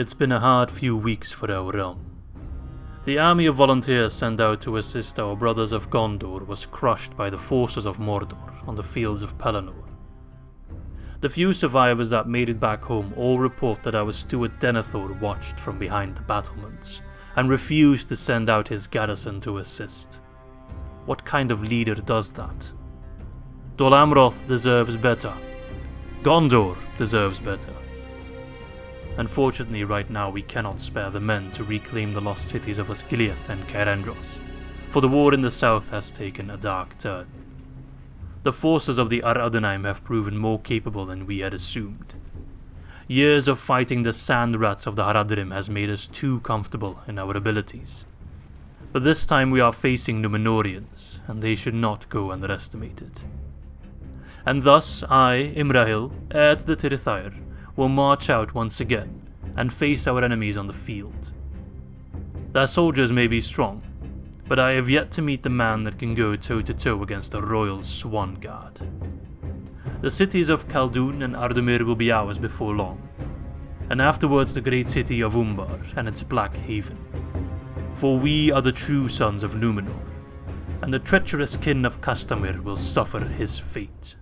It's been a hard few weeks for our realm. The army of volunteers sent out to assist our brothers of Gondor was crushed by the forces of Mordor on the fields of Pelennor. The few survivors that made it back home all report that our steward Denethor watched from behind the battlements and refused to send out his garrison to assist. What kind of leader does that? Dol Amroth deserves better. Gondor deserves better. Unfortunately, right now we cannot spare the men to reclaim the lost cities of Osgiliath and Cair Andros, for the war in the south has taken a dark turn. The forces of the Ar-Adûnaim have proven more capable than we had assumed. Years of fighting the sandrats of the Haradrim has made us too comfortable in our abilities. But this time we are facing Numenoreans, and they should not go underestimated. And thus I, Imrahil, heir to the Tirithire, will march out once again and face our enemies on the field. Their soldiers may be strong, but I have yet to meet the man that can go toe-to-toe against a royal Swan guard. The cities of Caldûn and Ar-Adûnaim will be ours before long, and afterwards the great city of Umbar and its Black Haven. For we are the true sons of Numenor, and the treacherous kin of Castamir will suffer his fate.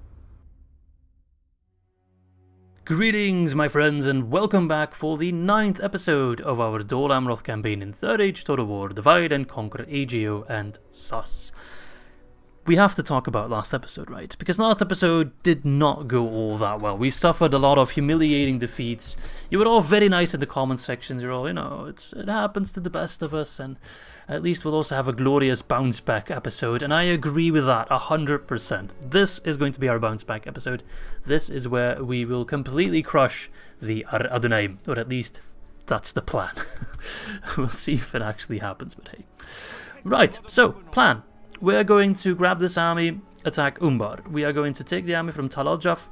Greetings, my friends, and welcome back for the 9th episode of our Dol Amroth campaign in 3rd Age Total War, Divide and Conquer AGO and Sus. We have to talk about last episode, right? Because last episode did not go all that well. We suffered a lot of humiliating defeats. You were all very nice in the comment sections. You're all, it happens to the best of us, and at least we'll also have a glorious bounce back episode, and I agree with that 100%. This is going to be our bounce back episode. This is where we will completely crush the Ar-Adûnaim, or at least that's the plan. We'll see if it actually happens, but hey. Right, so, plan. We're going to grab this army, attack Umbar. We are going to take the army from Tal Aljaf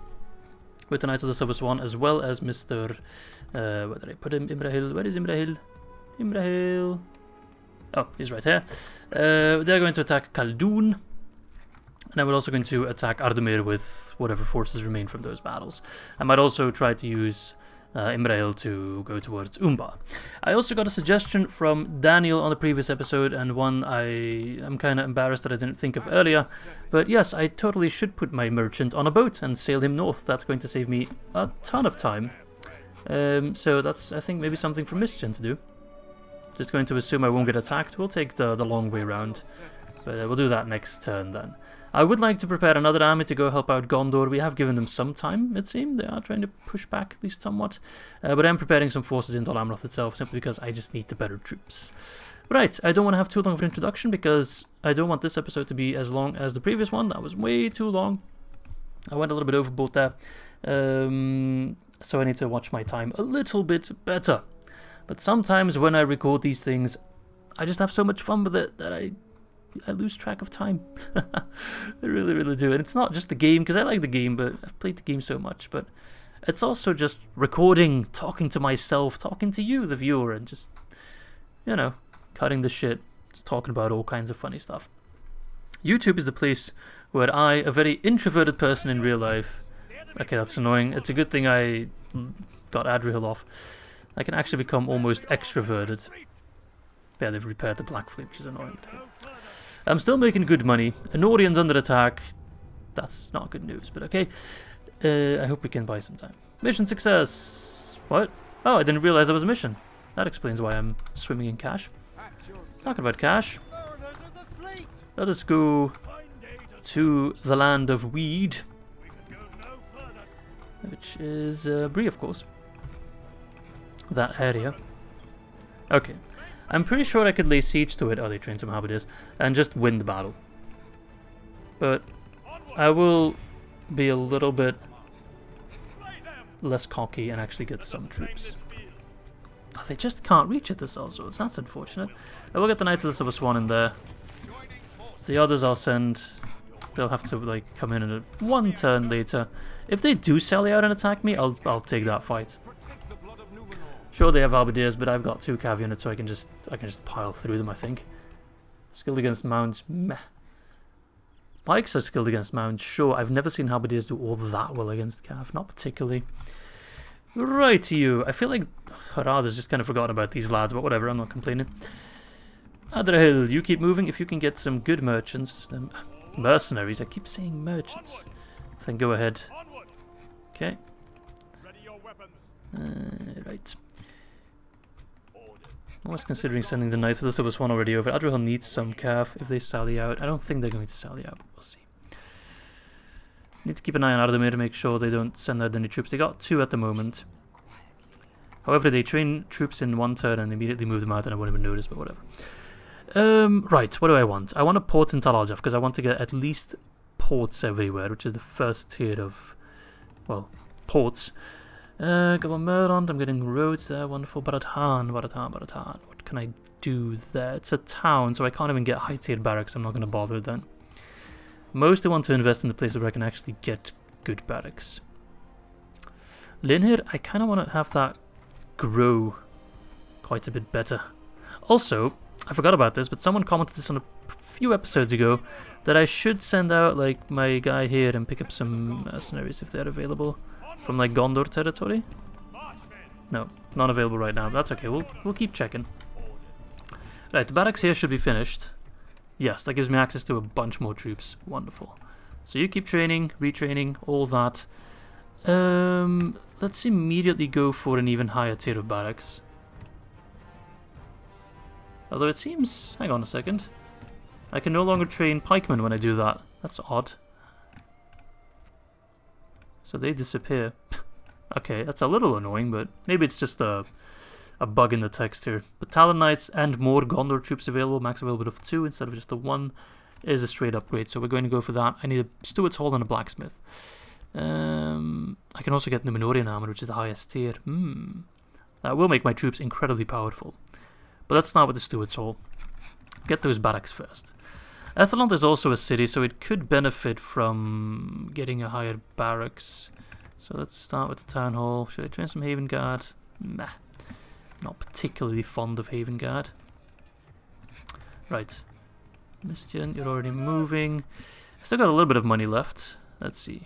with the Knights of the Silver Swan, as well as Mr. Where did I put him? Imrahil. Where is Imrahil? Imrahil. Oh, he's right here. They're going to attack Caldûn. And then we're also going to attack Ar-Adûnaim with whatever forces remain from those battles. I might also try to use Imrahil to go towards Umbar. I also got a suggestion from Daniel on the previous episode, and one I am kind of embarrassed that I didn't think of earlier. But yes, I totally should put my merchant on a boat and sail him north. That's going to save me a ton of time. So that's, I think, maybe something for Mission to do. Just going to assume I won't get attacked. We'll take the long way around. But we'll do that next turn then. I would like to prepare another army to go help out Gondor. We have given them some time, it seems. They are trying to push back at least somewhat. But I'm preparing some forces in Dol Amroth itself, simply because I just need the better troops. Right, I don't want to have too long of an introduction, because I don't want this episode to be as long as the previous one. That was way too long. I went a little bit overboard there. So I need to watch my time a little bit better. But sometimes when I record these things, I just have so much fun with it that I lose track of time. I really, really do. And it's not just the game, because I like the game, but I've played the game so much. But it's also just recording, talking to myself, talking to you, the viewer, and just, cutting the shit, just talking about all kinds of funny stuff. YouTube is the place where I, a very introverted person in real life... Okay, that's annoying. It's a good thing I got Adriel off. I can actually become almost extroverted. Yeah, they've repaired the Black Fleet, which is annoying. I'm still making good money. Numenoreans under attack. That's not good news, but okay. I hope we can buy some time. Mission success. What? Oh, I didn't realize that was a mission. That explains why I'm swimming in cash. Talking about cash. Let us go to the land of weed. Which is Bree, of course. That area. Okay. I'm pretty sure I could lay siege to it. Oh, they trained some halberdiers. And just win the battle. But I will be a little bit less cocky and actually get some troops. Oh, they just can't reach it, the sellswords. That's unfortunate. I will get the Knights of the Silver Swan in there. The others I'll send. They'll have to come in at one turn later. If they do sally out and attack me, I'll take that fight. Sure, they have halberdiers, but I've got 2 cav units, so I can just pile through them, I think. Skilled against mounds, meh. Pikes are skilled against mounds, sure. I've never seen halberdiers do all that well against cav, not particularly. Right, you. I feel like Harad has just kind of forgotten about these lads, but whatever, I'm not complaining. Adrahil, you keep moving. If you can get some good merchants, mercenaries, I keep saying merchants, then go ahead. Okay. Right. I was considering sending the Knights of the Silver Swan already over. Adrahil needs some calf if they sally out. I don't think they're going to sally out, but we'll see. Need to keep an eye on Ar-Adûnaim to make sure they don't send out any troops. They got 2 at the moment. However, they train troops in 1 turn and immediately move them out and I won't even notice, but whatever. Right, what do I want? I want a port in Tal Aljaf because I want to get at least ports everywhere, which is the first tier of, well, ports. Go on Merland, I'm getting roads there, wonderful. Baratan. What can I do there? It's a town, so I can't even get high tier barracks. I'm not going to bother then. Mostly want to invest in the places where I can actually get good barracks. Linhir, I kind of want to have that grow quite a bit better. Also, I forgot about this, but someone commented this on a few episodes ago, that I should send out like my guy here and pick up some mercenaries if they're available from like Gondor territory. No, not available right now. But that's okay. We'll keep checking. Right, the barracks here should be finished. Yes, that gives me access to a bunch more troops. Wonderful. So you keep training, retraining, all that. Let's immediately go for an even higher tier of barracks. Although it seems... hang on a second. I can no longer train pikemen when I do that. That's odd. So they disappear. Okay, that's a little annoying, but maybe it's just a bug in the text here. But Talon Knights and more Gondor troops available, max availability of 2 instead of just the 1, is a straight upgrade. So we're going to go for that. I need a steward's hall and a blacksmith. I can also get Numenorean armor, which is the highest tier. That will make my troops incredibly powerful. But let's start with the steward's hall. Get those barracks first. Ethelond is also a city, so it could benefit from getting a higher barracks. So let's start with the town hall. Should I train some Haven Guard? Nah. Not particularly fond of Haven Guard. Right. Mistian, you're already moving. Still got a little bit of money left. Let's see.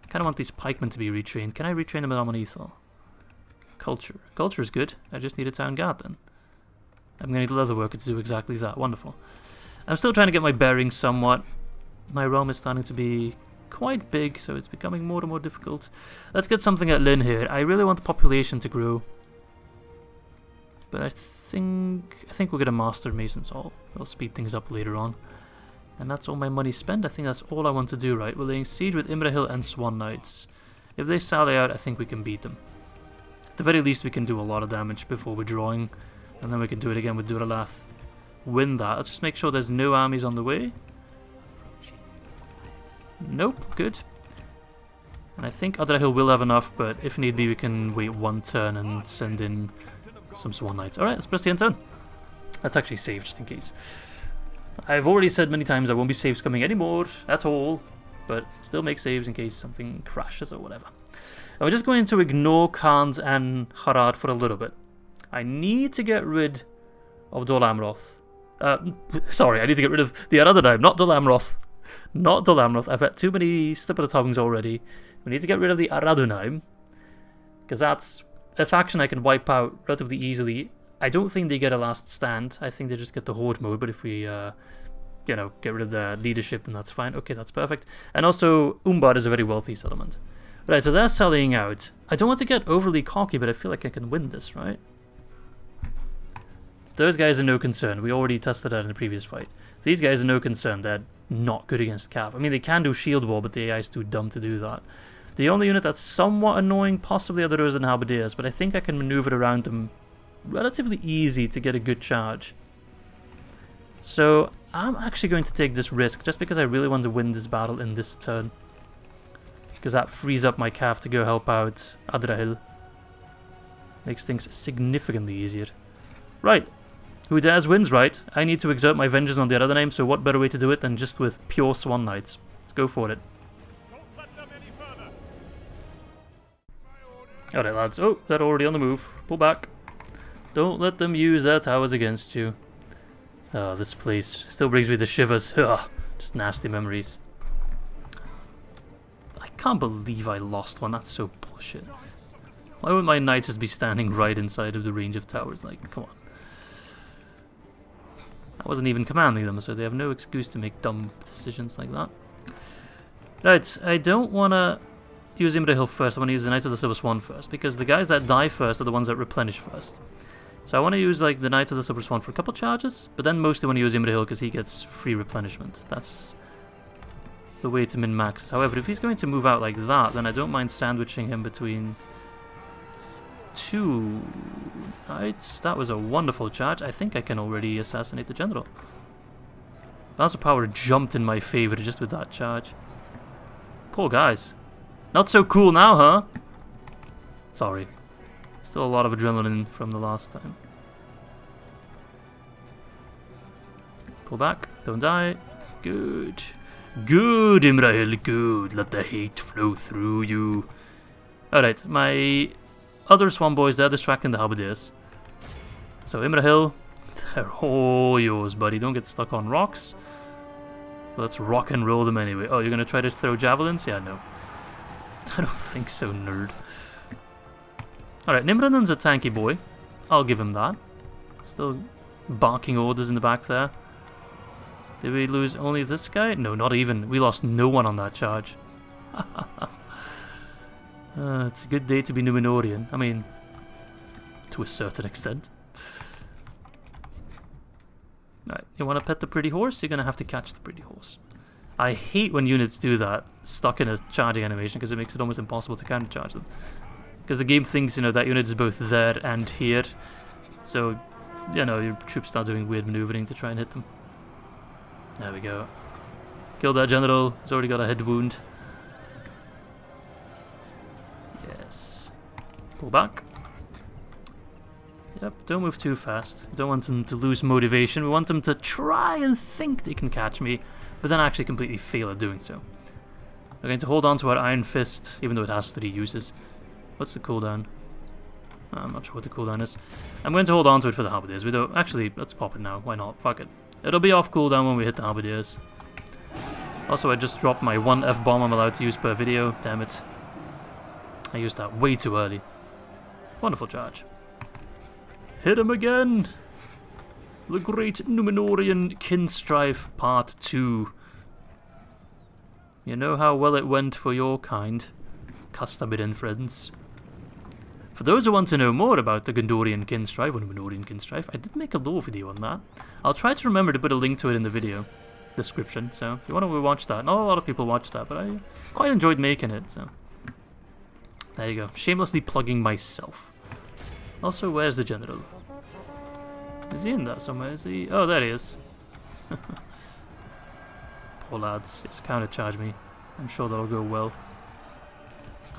Kind of want these pikemen to be retrained. Can I retrain them at Amonethal? Culture. Culture is good. I just need a town guard then. I'm going to need a leather worker to do exactly that. Wonderful. I'm still trying to get my bearings somewhat. My realm is starting to be quite big, so it's becoming more and more difficult. Let's get something at Lynn here. I really want the population to grow. But I think we'll get a Master Mason's Hall. We'll speed things up later on. And that's all my money spent. I think that's all I want to do, right? We're laying siege with Imrahil and Swan Knights. If they sally out, I think we can beat them. At the very least, we can do a lot of damage before we're drawing. And then we can do it again with Duralath. Win that. Let's just make sure there's no armies on the way. Nope, good. And I think Adrahil will have enough, but if need be, we can wait 1 turn and send in some Swan Knights. Alright, let's press the end turn. Let's actually save just in case. I've already said many times I won't be saves coming anymore at all, but still make saves in case something crashes or whatever. And we're just going to ignore Khans and Harad for a little bit. I need to get rid of Dol Amroth. Sorry, I need to get rid of the Ar-Adûnaim, not Dol Amroth. Not Dol Amroth. I've had too many slip of the tongues already. We need to get rid of the Ar-Adûnaim, because that's a faction I can wipe out relatively easily. I don't think they get a last stand. I think they just get the horde mode, but if we, you know, get rid of the leadership, then that's fine. Okay, that's perfect. And also, Umbar is a very wealthy settlement. Right, so they're selling out. I don't want to get overly cocky, but I feel like I can win this, right? Those guys are no concern. We already tested that in the previous fight. These guys are no concern. They're not good against Cav. I mean, they can do shield wall, but the AI is too dumb to do that. The only unit that's somewhat annoying, possibly are the Rose and Halberdiers, but I think I can maneuver around them relatively easy to get a good charge. So I'm actually going to take this risk just because I really want to win this battle in this turn, because that frees up my Cav to go help out Adrahil. Makes things significantly easier. Right, who dares wins, right? I need to exert my vengeance on the Ar-Adûnaim, so what better way to do it than just with pure Swan Knights? Let's go for it. Alright lads, oh, they're already on the move. Pull back. Don't let them use their towers against you. Oh, this place still brings me the shivers. Ugh, just nasty memories. I can't believe I lost one, that's so bullshit. Why would my knights just be standing right inside of the range of towers? Like, come on. I wasn't even commanding them, so they have no excuse to make dumb decisions like that. Right, I don't want to use Imrahil first. I want to use the Knight of the Silver Swan first, because the guys that die first are the ones that replenish first. So I want to use like the Knight of the Silver Swan for a couple charges, but then mostly want to use Imrahil because he gets free replenishment. That's the way to min-max. However, if he's going to move out like that, then I don't mind sandwiching him between two knights. That was a wonderful charge. I think I can already assassinate the general. Balance of power jumped in my favor just with that charge. Poor guys. Not so cool now, huh? Sorry. Still a lot of adrenaline from the last time. Pull back. Don't die. Good. Good, Imrahil. Good. Let the hate flow through you. Alright, my other swan boys, they're distracting the halberdiers. So Imrahil, they're all yours, buddy. Don't get stuck on rocks. Let's rock and roll them anyway. Oh, you're going to try to throw javelins? Yeah, no. I don't think so, nerd. Alright, Nimranan's a tanky boy. I'll give him that. Still barking orders in the back there. Did we lose only this guy? No, not even. We lost no one on that charge. It's a good day to be Numenorean. I mean, to a certain extent. Alright, you want to pet the pretty horse? You're going to have to catch the pretty horse. I hate when units do that, stuck in a charging animation, because it makes it almost impossible to countercharge them. Because the game thinks, you know, that unit is both there and here. So, you know, your troops start doing weird maneuvering to try and hit them. There we go. Killed that general. He's already got a head wound. Yes. Pull back. Yep, don't move too fast. We don't want them to lose motivation. We want them to try and think they can catch me, but then actually completely fail at doing so. We're going to hold on to our Iron Fist, even though it has 3 uses. What's the cooldown? I'm not sure what the cooldown is. I'm going to hold on to it for the halberdiers. We don't... Actually, let's pop it now. Why not? Fuck it. It'll be off cooldown when we hit the halberdiers. Also, I just dropped my 1 F-bomb I'm allowed to use per video. Damn it. I used that way too early. Wonderful charge. Hit him again! The Great Numenorean Kinstrife Part 2. You know how well it went for your kind. Custom it in, friends. For those who want to know more about the Gondorian Kinstrife, or Numenorean Kinstrife, I did make a lore video on that. I'll try to remember to put a link to it in the video description, so if you want to watch that. Not a lot of people watch that, but I quite enjoyed making it, so... There you go. Shamelessly plugging myself. Also, where's the general? Is he in there somewhere? Is he? Oh, there he is. Poor lads. Just countercharge me. I'm sure that'll go well.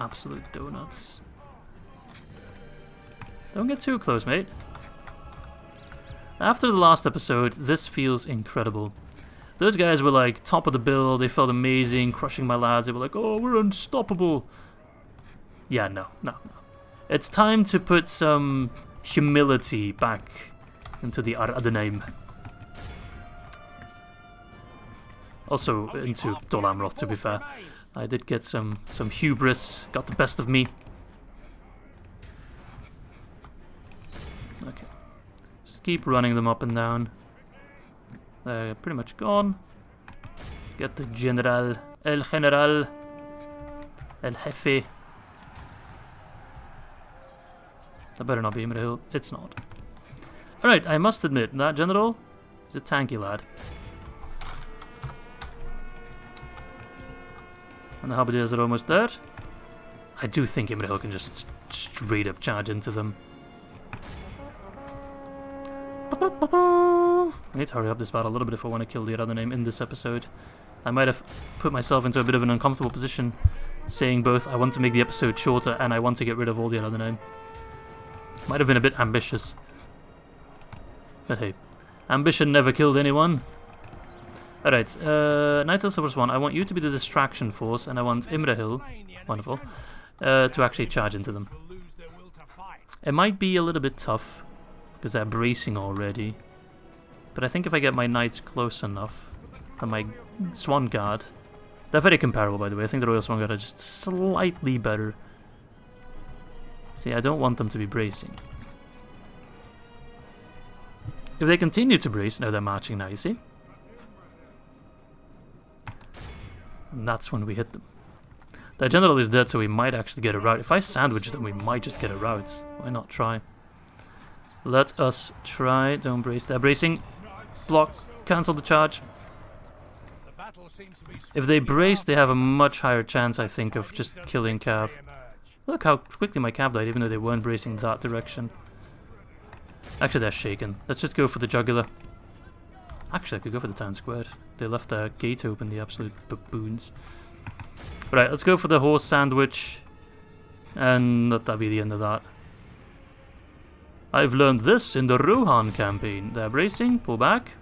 Absolute donuts. Don't get too close, mate. After the last episode, this feels incredible. Those guys were like top of the bill. They felt amazing, crushing my lads. They were like, oh, we're unstoppable. Yeah, no. It's time to put some humility back into the Ar-Adûnaim. Also into Dol Amroth, to be fair. I did get some hubris, got the best of me. Okay. Just keep running them up and down. They're pretty much gone. Get the General, El General, El Jefe. That better not be Imrahil. It's not. Alright, I must admit, that general is a tanky lad. And the halberdiers are almost there. I do think Imrahil can just straight up charge into them. I need to hurry up this battle a little bit if I want to kill the Ar-Adûnaim in this episode. I might have put myself into a bit of an uncomfortable position, saying both I want to make the episode shorter and I want to get rid of all the Ar-Adûnaim. Might have been a bit ambitious. But hey, ambition never killed anyone. Alright, Knight of the Silver Swan, I want you to be the distraction force, and I want Imrahil, wonderful, to actually charge into them. It might be a little bit tough, because they're bracing already. But I think if I get my knights close enough, and my Swan Guard, they're very comparable by the way, I think the Royal Swan Guard are just slightly better. See, I don't want them to be bracing. If they continue to brace, no, they're marching now, you see? And that's when we hit them. Their general is dead, so we might actually get a rout. If I sandwich them, we might just get a rout. Why not try? Let us try. Don't brace. They're bracing. Block. Cancel the charge. If they brace, they have a much higher chance, I think, of just killing Cav. Look how quickly my Cav died, even though they weren't bracing that direction. Actually, they're shaken. Let's just go for the jugular. Actually, I could go for the town square. They left their gate open, the absolute baboons. Right, let's go for the horse sandwich. And let that be the end of that. I've learned this in the Rohan campaign. They're bracing, pull back.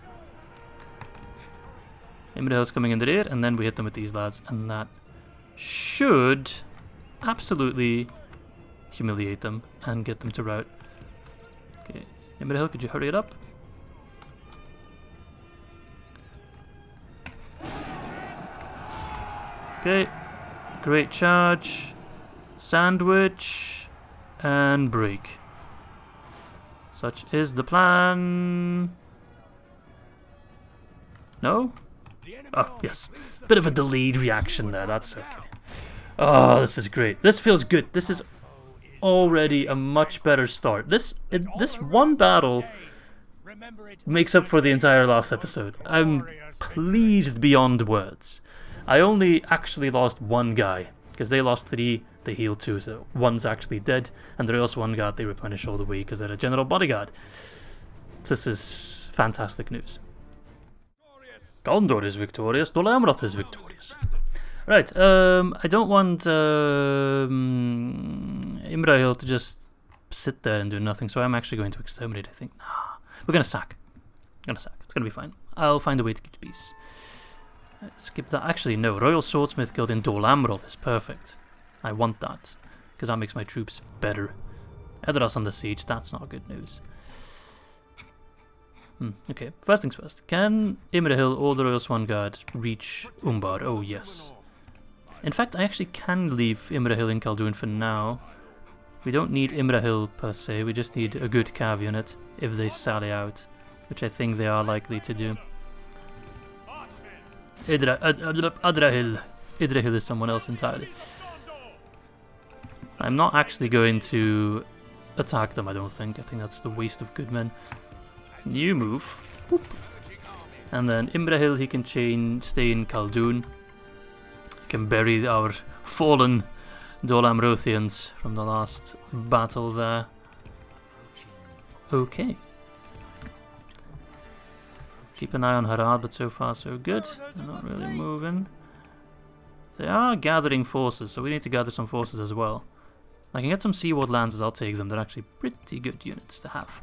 Imrahil's coming in the rear, and then we hit them with these lads. And that should absolutely humiliate them and get them to rout. Okay, Imrahil, could you hurry it up? Okay, great charge, sandwich, and break. Such is the plan. No? Oh, yes. Bit of a delayed reaction there, that's okay. Oh, this is great. This feels good. This is already a much better start. This one battle makes up for the entire last episode. I'm pleased beyond words. I only actually lost one guy, because they lost 3, they healed 2, so one's actually dead, and the Royal Swan Guard they replenish all the way because they're a general bodyguard. This is fantastic news. Gondor is victorious, Dol Amroth is victorious. Right, I don't want Imrahil to just sit there and do nothing, so I'm actually going to exterminate, I think. Nah, we're gonna sack. It's gonna be fine. I'll find a way to keep the peace. Skip that. Actually, no. Royal Swordsmith Guild in Dol Amroth is perfect. I want that, because that makes my troops better. Edoras on the siege, that's not good news. Okay, first things first. Can Imrahil or the Royal Swan Guard reach Umbar? Oh, yes. In fact, I actually can leave Imrahil in Caldûn for now. We don't need Imrahil per se, we just need a good cav unit if they sally out, which I think they are likely to do. Idrahil is someone else entirely. I'm not actually going to attack them, I don't think. I think that's the waste of good men. You move. Boop. And then Imrahil, he can stay in Caldûn. He can bury our fallen Dol Amrothians from the last battle there. Okay. Keep an eye on Harad, but so far so good. They're not really moving. They are gathering forces, so we need to gather some forces as well. I can get some Seaward Lancers, I'll take them. They're actually pretty good units to have.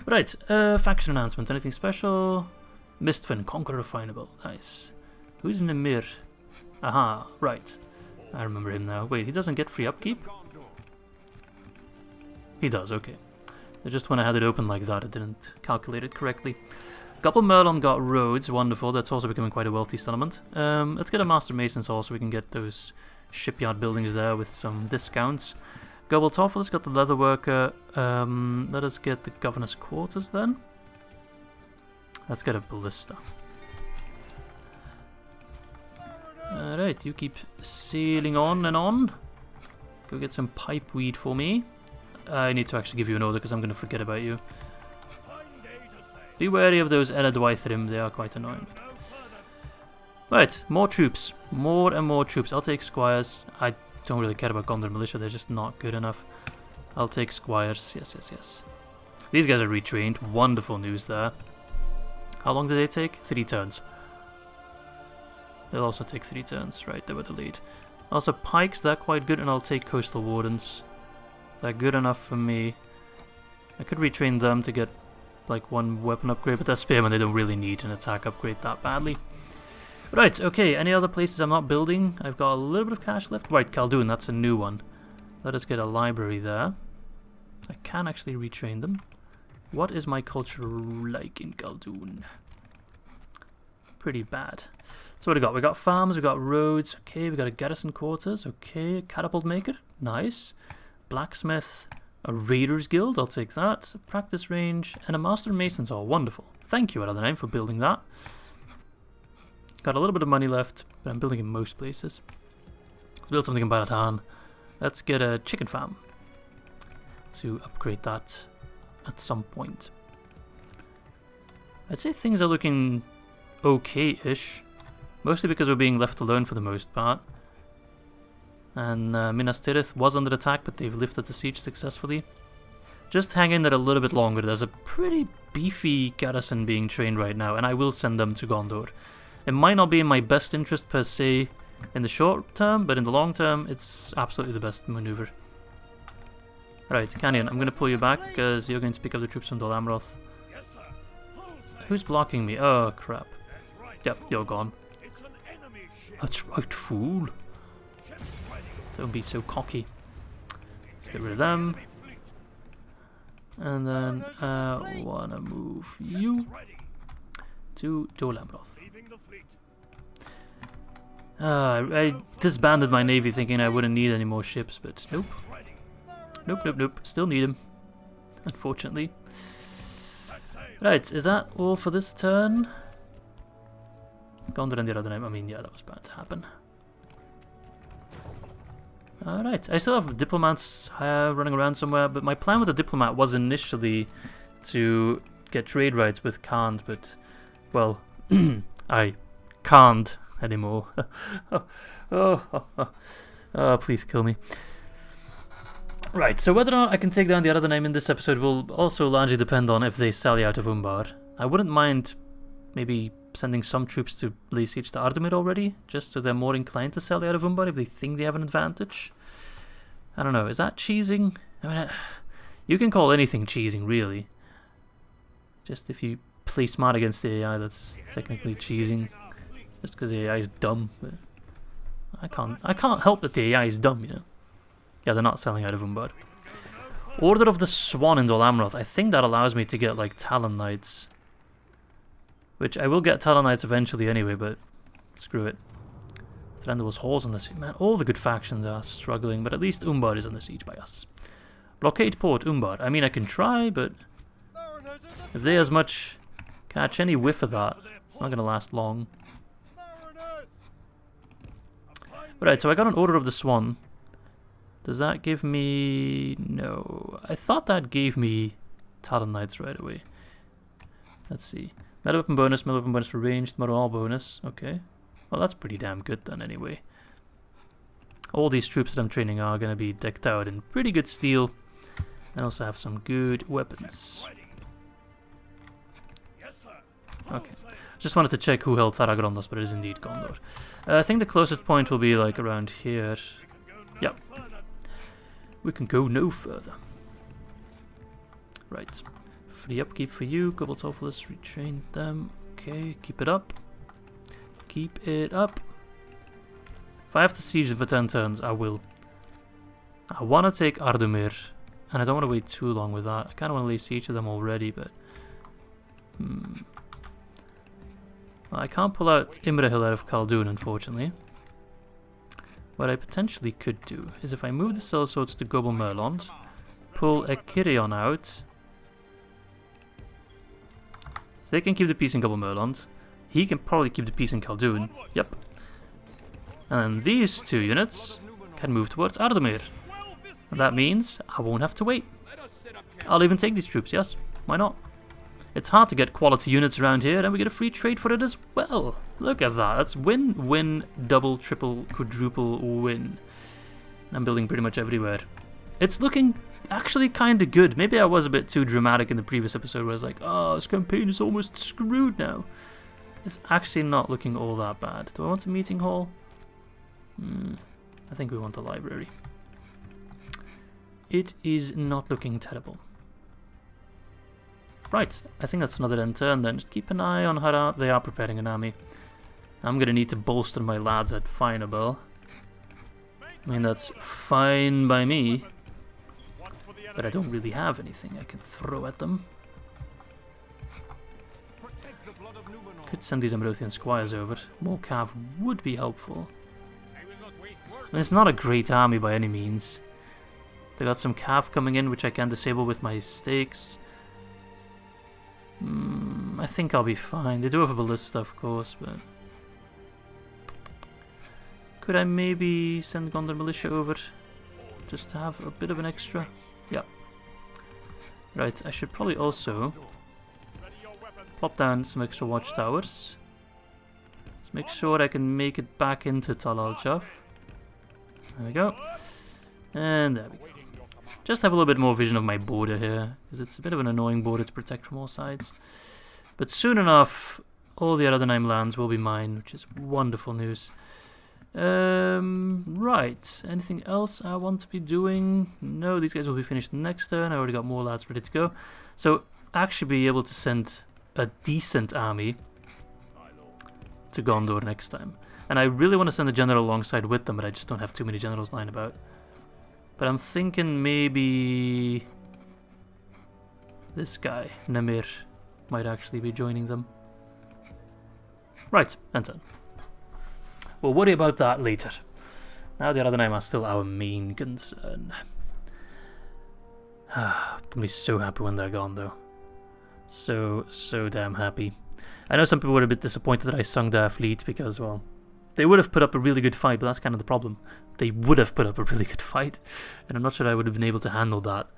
Right, faction announcements. Anything special? Mistfin, Conqueror Refinable. Nice. Who's Nimir? Aha, right. I remember him now. Wait, he doesn't get free upkeep? He does, okay. Just when I had it open like that, it didn't calculate it correctly. Couple Merlon got roads, wonderful. That's also becoming quite a wealthy settlement. Let's get a Master Mason's Hall so we can get those shipyard buildings there with some discounts. Gobble Toffel's got the leather worker. Let us get the governor's quarters then. Let's get a ballista. Alright, you keep sailing on and on. Go get some pipeweed for me. I need to actually give you an order because I'm going to forget about you. Be wary of those Haradrim, they are quite annoying. Right, more troops. More and more troops. I'll take squires. I don't really care about Gondor militia, they're just not good enough. I'll take squires. Yes. These guys are retrained. Wonderful news there. How long did they take? 3 turns. They'll also take 3 turns. Right, they were delayed. Also, pikes, they're quite good, and I'll take coastal wardens. They're good enough for me. I could retrain them to get like 1 weapon upgrade, but they're spearmen, they don't really need an attack upgrade that badly. Right, okay, any other places I'm not building? I've got a little bit of cash left. Right, Caldûn, that's a new one. Let us get a library there. I can actually retrain them. What is my culture like in Caldûn? Pretty bad. So what do we got? We got farms, we got roads, okay, we got a garrison quarters, okay, catapult maker, nice. blacksmith, a raiders guild, I'll take that, a practice range, and a master mason's hall. Wonderful. Thank you, Ar-Adûnaim, for building that. Got a little bit of money left, but I'm building in most places. Let's build something in Baratan. Let's get a chicken farm to upgrade that at some point. I'd say things are looking okay-ish, mostly because we're being left alone for the most part. And Minas Tirith was under attack, but they've lifted the siege successfully. Just hang in there a little bit longer. There's a pretty beefy garrison being trained right now, and I will send them to Gondor. It might not be in my best interest per se in the short term, but in the long term, it's absolutely the best maneuver. Right, Canyon, I'm going to pull you back because you're going to pick up the troops from Dol Amroth. Who's blocking me? Oh, crap. Yep, you're gone. That's right, fool. Don't be so cocky. Let's get rid of them. And then I want to move you to Dol Amroth. I disbanded my navy thinking I wouldn't need any more ships, but nope. Nope. Still need them, unfortunately. Right, is that all for this turn? Gondor and the Ar-Adûnaim. I mean, yeah, that was bound to happen. Alright, I still have diplomats running around somewhere, but my plan with the diplomat was initially to get trade rights with Khand, but, well, I can't anymore. Oh, please kill me. Right, so whether or not I can take down the Ar-Adûnaim in this episode will also largely depend on if they sally out of Umbar. I wouldn't mind maybe sending some troops to lay siege to Ardumir already, just so they're more inclined to sally out of Umbar if they think they have an advantage. I don't know, is that cheesing? I mean, you can call anything cheesing, really. Just if you play smart against the AI, that's technically cheesing. Just because the AI is dumb. But I can't help that the AI is dumb, you know. Yeah, they're not selling out of Umbar. Order of the Swan in Dol Amroth. I think that allows me to get, like, Talon Knights. Which I will get Talon Knights eventually anyway, but screw it. Thranduil's Halls on the siege. Man, all the good factions are struggling, but at least Umbar is under siege by us. Blockade Port, Umbar. I mean, I can try, but if they as much catch any whiff of that, it's not going to last long. Right, so I got an Order of the Swan. Does that give me... No. I thought that gave me Talon Knights right away. Let's see. Melee weapon bonus for ranged, morale bonus. Okay. Well, that's pretty damn good then anyway. All these troops that I'm training are going to be decked out in pretty good steel. And also have some good weapons. Okay. Just wanted to check who held Tharagondos, but it is indeed Gondor. I think the closest point will be like around here. Yep. We can go no further. Right. Free upkeep for you. Goboltopoulos, retrain them. Okay, keep it up. Keep it up. If I have to siege them for 10 turns, I will. I want to take Ardumir, and I don't want to wait too long with that. I kind of want to lay siege to them already, but... Well, I can't pull out Imrahil out of Caldûn, unfortunately. What I potentially could do is if I move the sellswords to Gobel Merlond, pull a Kirion out. So they can keep the peace in Gobel Merlond. He can probably keep the peace in Caldûn. Yep. And then these two units can move towards Ardumir. And that means I won't have to wait. I'll even take these troops, yes? Why not? It's hard to get quality units around here, and we get a free trade for it as well. Look at that. That's win, win, double, triple, quadruple win. I'm building pretty much everywhere. It's looking actually kind of good. Maybe I was a bit too dramatic in the previous episode where I was like, oh, this campaign is almost screwed now. It's actually not looking all that bad. Do I want a meeting hall? I think we want a library. It is not looking terrible. Right, I think that's another end turn then. Just keep an eye on how they are preparing an army. I'm going to need to bolster my lads at Finerbell. I mean, that's fine by me. But I don't really have anything I can throw at them. Could send these Amrothian squires over. More cav would be helpful. I mean, it's not a great army by any means. They got some cav coming in, which I can disable with my stakes. I think I'll be fine. They do have a ballista, of course, but... Could I maybe send Gondor militia over? Just to have a bit of an extra? Yeah. Right, I should probably also plop down some extra watchtowers. Let's make sure I can make it back into Tal Al-Jaf. There we go. And there we go. Just have a little bit more vision of my border here, because it's a bit of an annoying border to protect from all sides. But soon enough, all the Ar-Adûnaim lands will be mine, which is wonderful news. Right, anything else I want to be doing? No, these guys will be finished next turn. I already got more lads ready to go. So, actually be able to send a decent army to Gondor next time. And I really want to send a general alongside with them, but I just don't have too many generals lying about. But I'm thinking maybe this guy, Namir, might actually be joining them. Right, and done. We'll worry about that later. Now the Ar-Adûnaim are still our main concern. I'm gonna be so happy when they're gone though. So damn happy. I know some people were a bit disappointed that I sunk their fleet because, well, they would have put up a really good fight, but that's kind of the problem. They would have put up a really good fight, and I'm not sure I would have been able to handle that.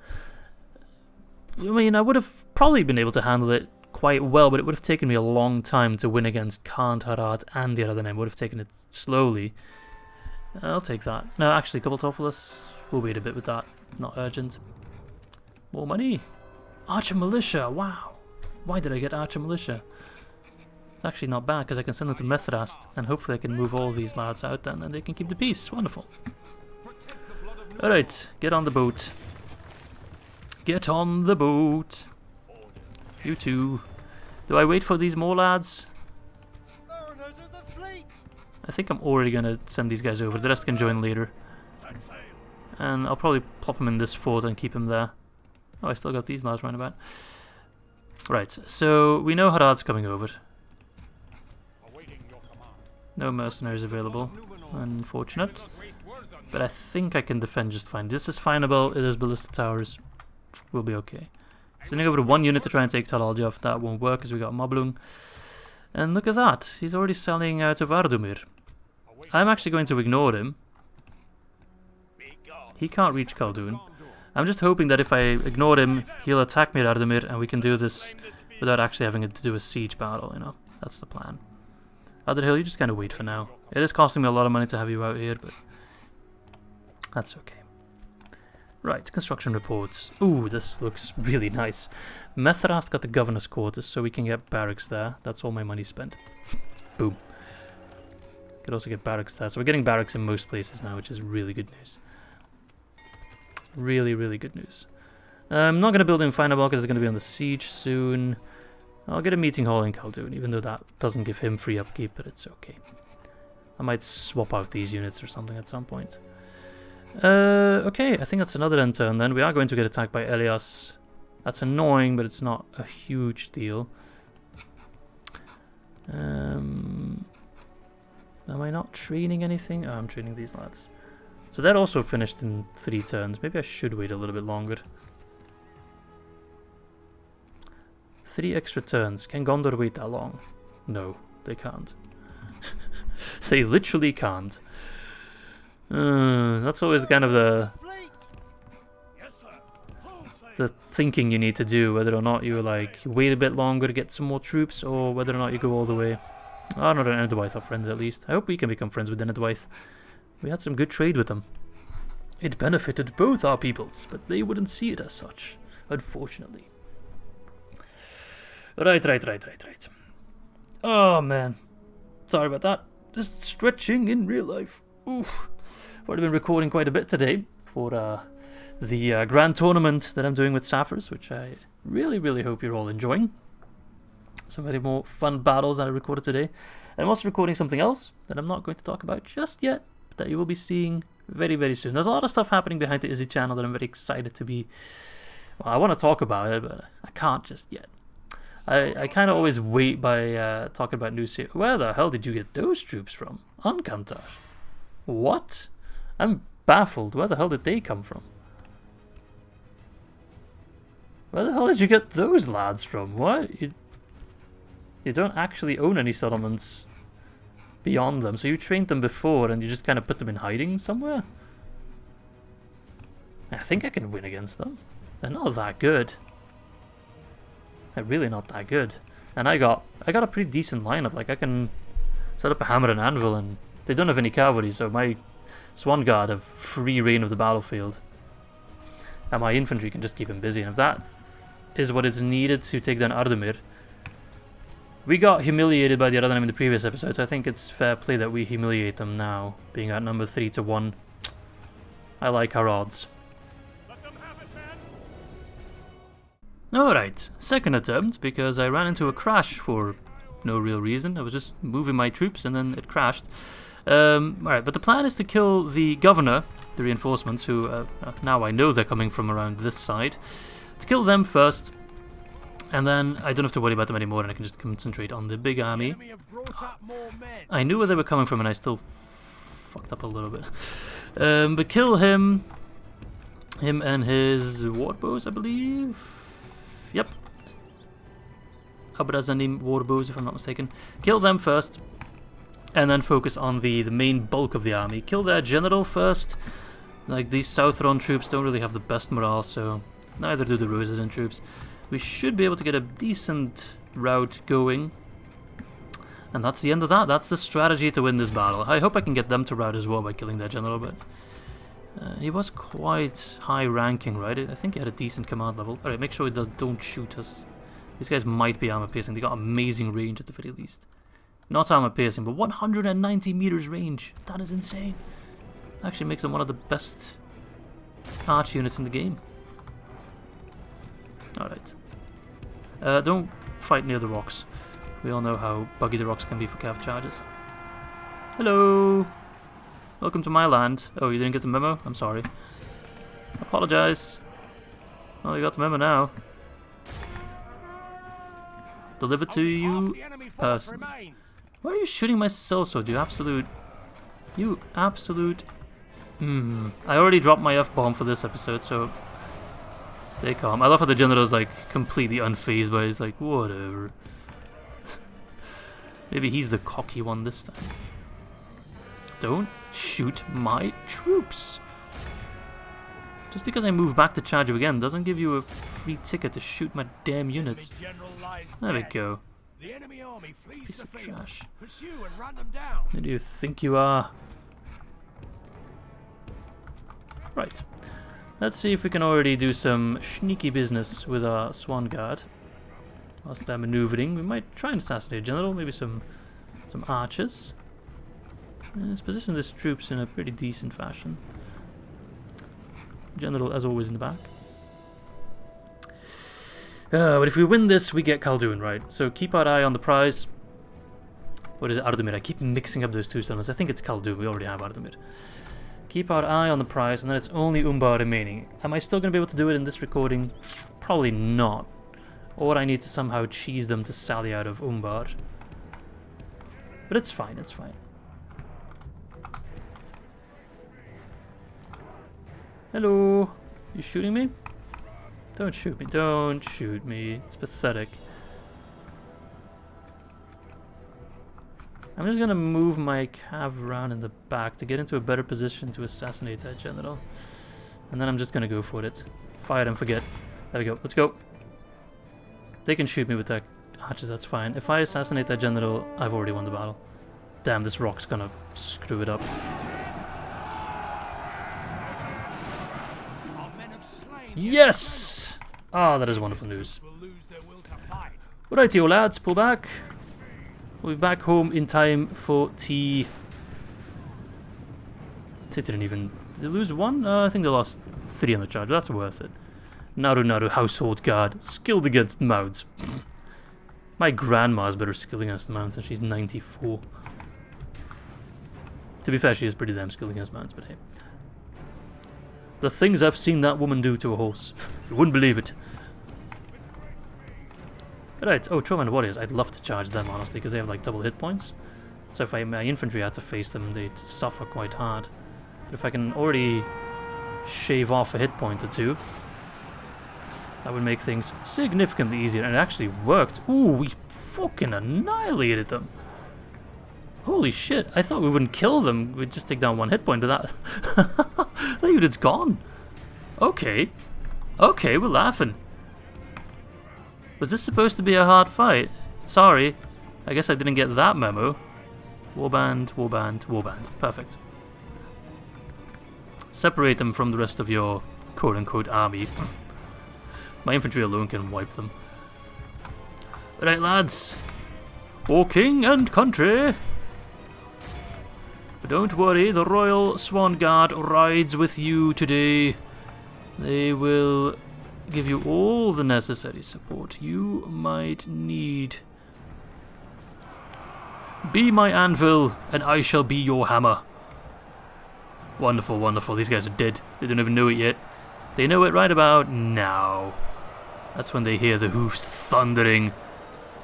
I mean, I would have probably been able to handle it quite well, but it would have taken me a long time to win against Khand, Harad, and the Ar-Adûnaim. I would have taken it slowly. I'll take that. No, actually, Kabaltopolis, we'll wait a bit with that. Not urgent. More money. Archer Militia, wow. Why did I get Archer Militia? It's actually not bad, because I can send them to Mithrast, and hopefully I can move all these lads out then, and they can keep the peace. Wonderful. Alright, get on the boat. Get on the boat. You too. Do I wait for these more lads? I think I'm already going to send these guys over. The rest can join later. And I'll probably plop them in this fort and keep them there. Oh, I still got these lads round about. Right, so we know Harad's coming over. No mercenaries available. Unfortunate. But I think I can defend just fine. This is fineable. It is ballista towers. We'll be okay. Sending over one unit to try and take Tal Al-Jaf. That won't work because we got Moblung. And look at that. He's already selling out of Ardumir. I'm actually going to ignore him. He can't reach Caldûn. I'm just hoping that if I ignore him, he'll attack me at Ardumir and we can do this without actually having to do a siege battle, you know. That's the plan. Otherhill, you just kind of wait for now. It is costing me a lot of money to have you out here, but that's okay. Right, construction reports. Ooh, this looks really nice. Mithrast got the governor's quarters, so we can get barracks there. That's all my money spent. Boom. Could also get barracks there. So we're getting barracks in most places now, which is really good news. Really, really good news. I'm not going to build in Finerball because it's going to be on the siege soon. I'll get a meeting hall in Caldûn, even though that doesn't give him free upkeep, but it's okay. I might swap out these units or something at some point. Okay, I think that's another end turn then. We are going to get attacked by Elias. That's annoying, but it's not a huge deal. Am I not training anything? Oh, I'm training these lads. So that also finished in 3 turns. Maybe I should wait a little bit longer. 3 extra turns. Can Gondor wait that long? No, they can't. They literally can't. That's always kind of the thinking you need to do, whether or not you like wait a bit longer to get some more troops, or whether or not you go all the way. Oh, not Denethor are friends at least. I hope we can become friends with Denethor. We had some good trade with them. It benefited both our peoples, but they wouldn't see it as such, unfortunately. Right. Oh man, sorry about that. Just stretching in real life. Oof. I've already been recording quite a bit today for the grand tournament that I'm doing with Sapphirs, which I really, really hope you're all enjoying. Some very more fun battles that I recorded today. And I'm also recording something else that I'm not going to talk about just yet, but that you will be seeing very, very soon. There's a lot of stuff happening behind the Izzy channel that I'm very excited to be... Well, I want to talk about it, but I can't just yet. I kind of always wait by talking about news here. Where the hell did you get those troops from? Ankantar? What? I'm baffled. Where the hell did they come from? Where the hell did you get those lads from? What? You don't actually own any settlements beyond them, so you trained them before and you just kind of put them in hiding somewhere? I think I can win against them. They're not that good. They're really not that good. And I got a pretty decent lineup. Like, I can set up a hammer and anvil, and they don't have any cavalry, so my Swan Guard have free reign of the battlefield. And my infantry can just keep him busy, and if that is what is needed to take down Ar-Adûnaim. We got humiliated by the Ar-Adûnaim in the previous episode, so I think it's fair play that we humiliate them now, being outnumbered 3-1. I like our odds. Alright, second attempt, because I ran into a crash for no real reason. I was just moving my troops and then it crashed. Alright, but the plan is to kill the governor, the reinforcements, who now I know they're coming from around this side. To kill them first, and then I don't have to worry about them anymore and I can just concentrate on the big army. I knew where they were coming from and I still fucked up a little bit. But kill him and his warbows, I believe. Yep. Ar-Adûnaim warbows, if I'm not mistaken. Kill them first, and then focus on the main bulk of the army. Kill their general first. Like, these Southron troops don't really have the best morale, so neither do the Rosedin troops. We should be able to get a decent rout going. And that's the end of that. That's the strategy to win this battle. I hope I can get them to rout as well by killing their general, but he was quite high ranking, right? I think he had a decent command level. Alright, make sure he don't shoot us. These guys might be armor piercing. They got amazing range at the very least. Not armor piercing, but 190 meters range. That is insane. Actually makes them one of the best arch units in the game. Alright. Don't fight near the rocks. We all know how buggy the rocks can be for cav charges. Hello! Welcome to my land. Oh, you didn't get the memo? I'm sorry. Apologize. Oh, you got the memo now. Delivered to you personally. Why are you shooting my sellsword, you absolute... You absolute... I already dropped my F-bomb for this episode, so... Stay calm. I love how the general's like completely unfazed by it. He's like, whatever. Maybe he's the cocky one this time. Don't shoot my troops. Just because I move back to charge you again doesn't give you a free ticket to shoot my damn units. There we go. Piece of trash. Who do you think you are? Right. Let's see if we can already do some sneaky business with our Swan Guard. Whilst they're maneuvering, we might try and assassinate a general, maybe some archers. Let's position these troops in a pretty decent fashion. General, as always, in the back. But if we win this, we get Caldûn, right? So keep our eye on the prize. What is it? Ar-Adûnaim. I keep mixing up those two settlements. I think it's Caldûn. We already have Ar-Adûnaim. Keep our eye on the prize, and then it's only Umbar remaining. Am I still going to be able to do it in this recording? Probably not. Or I need to somehow cheese them to sally out of Umbar. But it's fine, it's fine. Hello? You shooting me? Don't shoot me, don't shoot me. It's pathetic. I'm just gonna move my cav around in the back to get into a better position to assassinate that general. And then I'm just gonna go for it. Fire and forget. There we go, let's go. They can shoot me with their archers, that's fine. If I assassinate that general, I've already won the battle. Damn, this rock's gonna screw it up. Yes! Ah, that is wonderful news. Rightio lads, pull back. We'll be back home in time for tea. They didn't even... Did they lose one? I think they lost 3 on the charge. That's worth it. Naru household guard. Skilled against mounts. My grandma's better skilled against mounts and she's 94. To be fair, she is pretty damn skilled against mounts, but hey. The things I've seen that woman do to a horse. You wouldn't believe it. Right, oh, Trowman Warriors. I'd love to charge them, honestly, because they have like double hit points. So if my infantry had to face them, they'd suffer quite hard. But if I can already shave off a hit point or two, That would make things significantly easier, and it actually worked. Ooh, we fucking annihilated them. Holy shit, I thought we wouldn't kill them, we'd just take down 1 hit point, but that unit's gone. Okay. Okay, we're laughing. Was this supposed to be a hard fight? Sorry, I guess I didn't get that memo. Warband, warband, warband. Perfect. Separate them from the rest of your quote-unquote army. My infantry alone can wipe them. Right, lads. For king and country. But don't worry, the Royal Swan Guard rides with you today. They will give you all the necessary support you might need. Be my anvil, and I shall be your hammer. Wonderful, wonderful. These guys are dead. They don't even know it yet. They know it right about now. That's when they hear the hoofs thundering.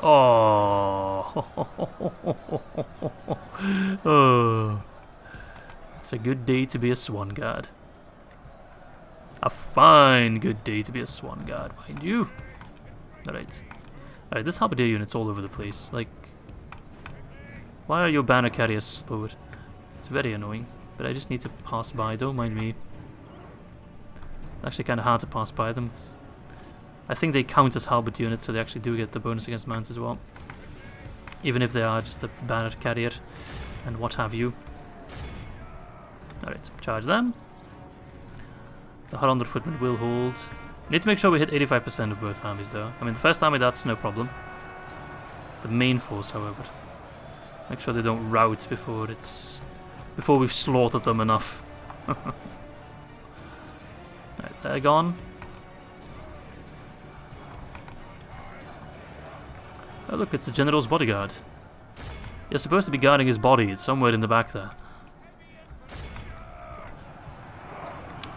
Oh. Oh. It's a good day to be a Swan Guard. A fine good day to be a Swan Guard, mind you. Alright. Alright, this halberdier unit's all over the place. Like, why are your banner carriers slowed? It's very annoying. But I just need to pass by, don't mind me. Actually kind of hard to pass by them. I think they count as halberd units, so they actually do get the bonus against mounts as well. Even if they are just a banner carrier and what have you. Alright, charge them. The 100 footmen will hold. We need to make sure we hit 85% of both armies though. I mean, the first army, that's no problem. The main force, however. Make sure they don't rout before we've slaughtered them enough. Right, they're gone. Oh look, it's the general's bodyguard. You're supposed to be guarding his body, it's somewhere in the back there.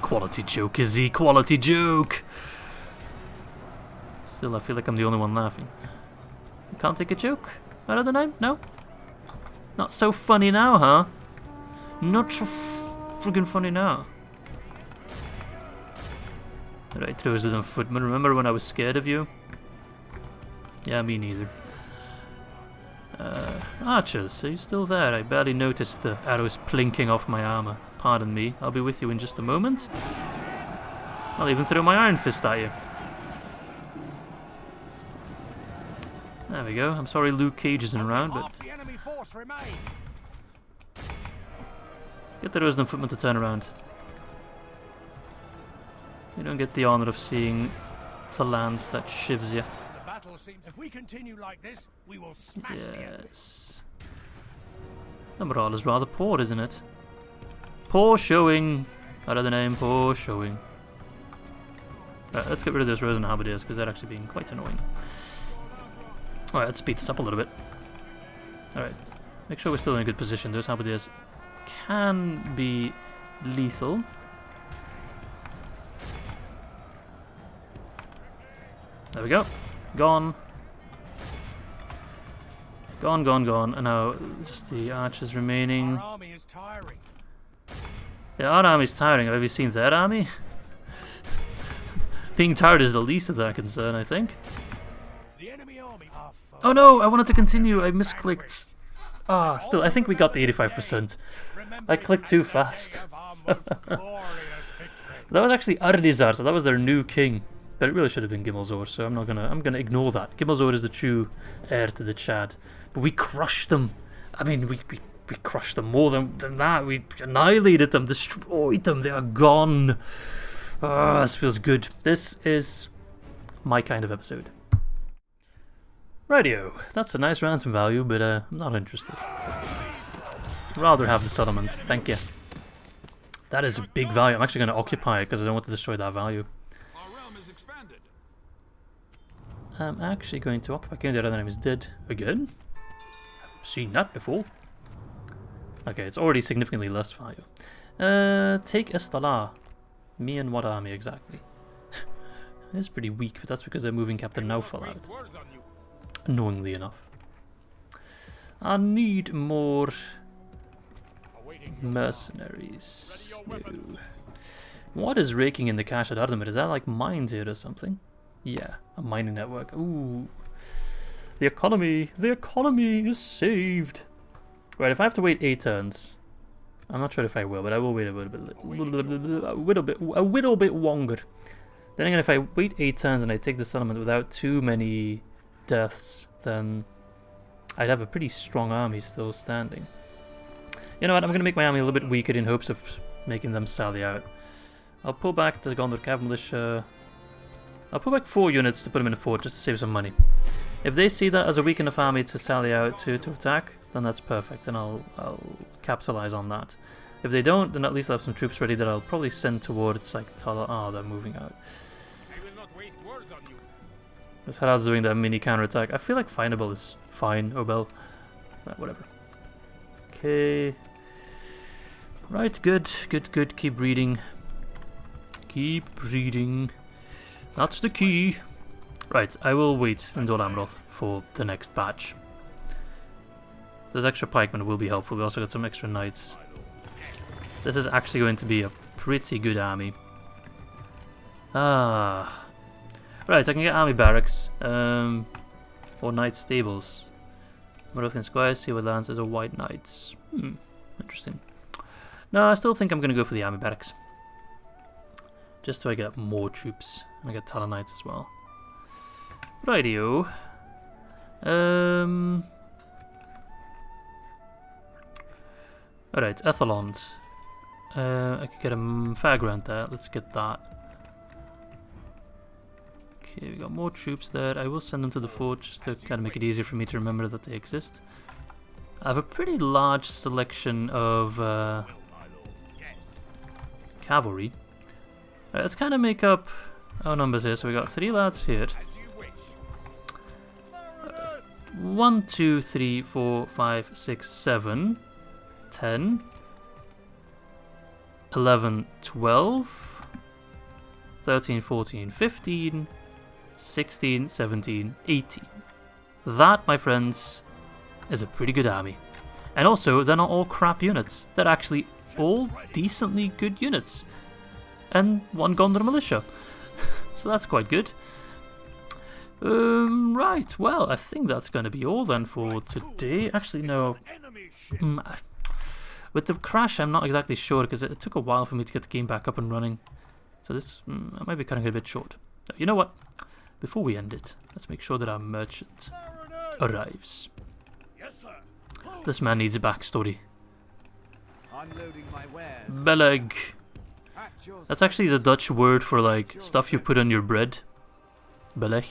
Quality joke, Izzy, quality joke! Still, I feel like I'm the only one laughing. You can't take a joke? Ar-Adûnaim? No? Not so funny now, huh? Not so friggin' funny now. Right, trousers and footmen. Remember when I was scared of you? Yeah, me neither. Archers, are you still there? I barely noticed the arrows plinking off my armor. Pardon me, I'll be with you in just a moment. I'll even throw my iron fist at you. There we go. I'm sorry Luke Cage isn't around, but... Get the Rosen footman to turn around. You don't get the honor of seeing the lance that shivs you. The battle seems if we continue like this, we will smash the enemy. Yes. The morale is rather poor, isn't it? Poor showing. Ar-Adûnaim, poor showing. Right, let's get rid of those Rosen halberdiers because they're actually being quite annoying. Alright, let's speed this up a little bit. Alright, make sure we're still in a good position. Those halberdiers can be lethal. There we go. Gone. Gone, gone, gone. And now just the archers remaining. Our army is tiring. Yeah, our army's tiring. Have you seen their army? Being tired is the least of their concern, I think. The enemy army are oh no, I wanted to continue. I misclicked. Ah, still, I think we got the 85%. I clicked too fast. That was actually Ardizar, so that was their new king. But it really should have been Gimmelzor, so I'm gonna ignore that. Gimmelzor is the true heir to the Chad. But we crushed them. I mean, we crushed them more than that. We annihilated them, destroyed them. They are gone. Ah, this feels good. This is my kind of episode. Rightio, that's a nice ransom value, but I'm not interested. Rather have the settlement, thank you. That is a big value. I'm actually going to occupy it because I don't want to destroy that value. I'm actually going to occupy. Okay, the other name is dead again. I've seen that before. Okay, it's already significantly less value. Take Estala. Me and what army exactly? It's pretty weak, but that's because they're moving Captain Naufal out. Annoyingly enough. I need more mercenaries. No. What is raking in the cache at Haradrim? Is that like mines here or something? Yeah, a mining network. Ooh. The economy is saved. Right, if I have to wait 8 turns, I'm not sure if I will, but I will wait a little bit longer. Then again, if I wait 8 turns and I take the settlement without too many deaths, then I'd have a pretty strong army still standing. You know what, I'm going to make my army a little bit weaker in hopes of making them sally out. I'll pull back the Gondor Cav Militia. I'll pull back 4 units to put them in a fort just to save some money. If they see that as a weak enough army to sally out to attack, then that's perfect, and I'll capitalize on that. If they don't, then at least I'll have some troops ready that I'll probably send towards like Tala. Oh, they're moving out. This Harad's doing that mini counterattack. I feel like Fineable is fine, Obel. Whatever. Okay. Right, good. Keep reading. Keep reading. That's the key. Right, I will wait in Dol Amroth for the next batch. There's extra pikemen will be helpful. We also got some extra knights. This is actually going to be a pretty good army. Ah. Right, I can get army barracks. Or knight stables. Mordor Squires, Seaward Lands as a white knights. Interesting. No, I still think I'm going to go for the army barracks. Just so I get more troops. And I get Tala Knights as well. Rightio. Alright, Ethelond. I could get a fairground there. Let's get that. Okay, we got more troops there. I will send them to the fort just to kind of make it easier for me to remember that they exist. I have a pretty large selection of cavalry. Let's kind of make up our numbers here. So we got 3 lads here. 1, 2, 3, 4, 5, 6, 7, 10, 11, 12, 13, 14, 15, 16, 17, 18. That, my friends, is a pretty good army. And also, they're not all crap units. They're actually all decently good units. And 1 Gondor militia. So that's quite good. Right, well, I think that's going to be all then for today. Actually, no. With the crash, I'm not exactly sure because it took a while for me to get the game back up and running. So this I might be cutting it a bit short. You know what? Before we end it, let's make sure that our merchant arrives. This man needs a backstory. Beleg. That's actually the Dutch word for like stuff you put on your bread. Beleg.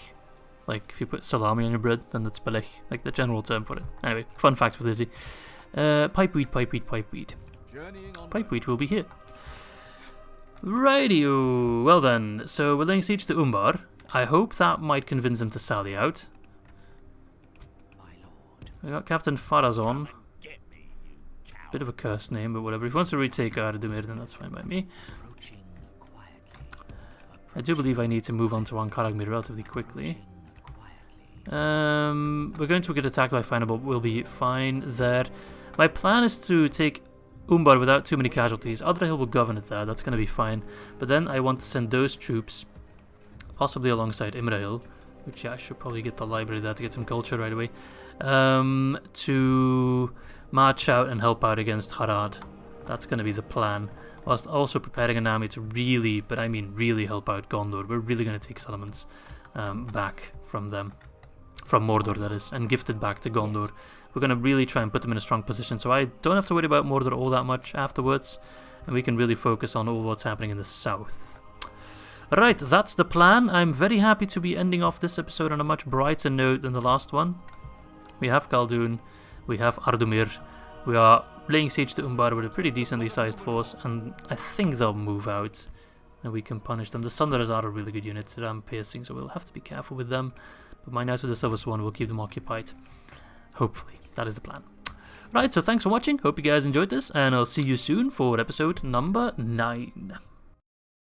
Like if you put salami on your bread, then that's beleg. Like the general term for it. Anyway, fun fact with Izzy. Pipeweed. Pipeweed will be here. Rightio. Well then, so we're laying siege to Umbar. I hope that might convince them to sally out. We got Captain Farazon. Bit of a cursed name, but whatever. If he wants to retake Ar-Adûnaim, then that's fine by me. I do believe I need to move on to Ankaragmir relatively quickly. We're going to get attacked by Fineable. We'll be fine there. My plan is to take Umbar without too many casualties. Ardrahil will govern it there. That's going to be fine. But then I want to send those troops, possibly alongside Imrahil, which yeah, I should probably get the library there to get some culture right away, to march out and help out against Harad. That's going to be the plan. Whilst also preparing an army to really, but I mean really help out Gondor. We're really going to take settlements back from them. From Mordor, that is, and gift it back to Gondor. We're going to really try and put them in a strong position, so I don't have to worry about Mordor all that much afterwards, and we can really focus on all what's happening in the south. Right, that's the plan. I'm very happy to be ending off this episode on a much brighter note than the last one. We have Caldûn, we have Ar-Adûnaim, we are laying siege to Umbar with a pretty decently sized force, and I think they'll move out, and we can punish them. The sandrats are a really good unit, so I'm piercing, so we'll have to be careful with them. But my Knights with the Silver Swan will keep them occupied. Hopefully. That is the plan. Right, so thanks for watching. Hope you guys enjoyed this. And I'll see you soon for episode number 9.